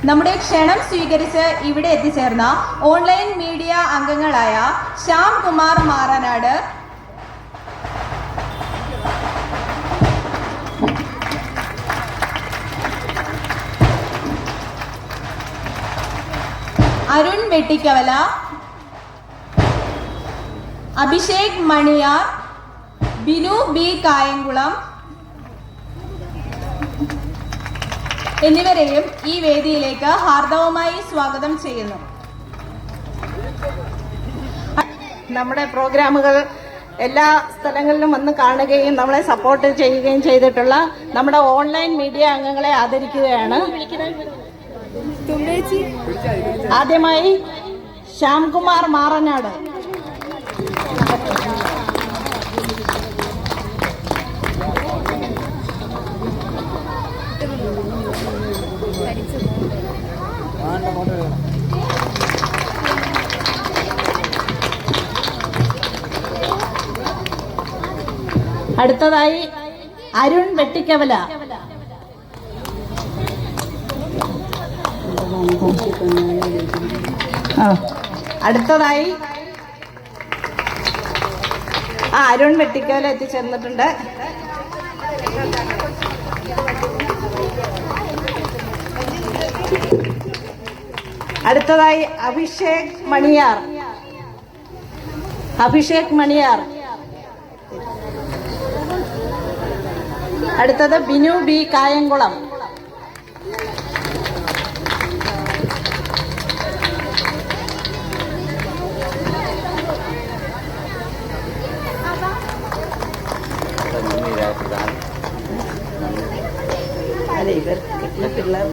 നമ്മുടെ ക്ഷണം സ്വീകരിച്ച് ഇവിടെ എത്തിച്ചേർന്ന ഓൺലൈൻ മീഡിയ അംഗങ്ങളായ ശ്യാം കുമാർ മാറനാട്, അരുൺ വെട്ടിക്കവല, അഭിഷേക് മണിയാർ, ബിനു ബി കായംകുളം എന്നിവരെയും ഈ വേദിയിലേക്ക് ഹാർദവമായി സ്വാഗതം ചെയ്യുന്നു. നമ്മുടെ പ്രോഗ്രാമുകൾ എല്ലാ സ്ഥലങ്ങളിലും വന്ന് കാണുകയും നമ്മളെ സപ്പോർട്ട് ചെയ്യുകയും ചെയ്തിട്ടുള്ള നമ്മുടെ ഓൺലൈൻ മീഡിയ അംഗങ്ങളെ ആദരിക്കുകയാണ്. ആദ്യമായി ശ്യാംകുമാർ മാറനാട്. അടുത്തതായി അരുൺ വെട്ടിക്കവല. അടുത്തതായി അരുൺ വെട്ടിക്കവല എത്തിച്ചേർന്നിട്ടുണ്ട്. അടുത്തതായി അഭിഷേക് മണിയാർ. അടുത്തത് ബിനു ബി കായംകുളം.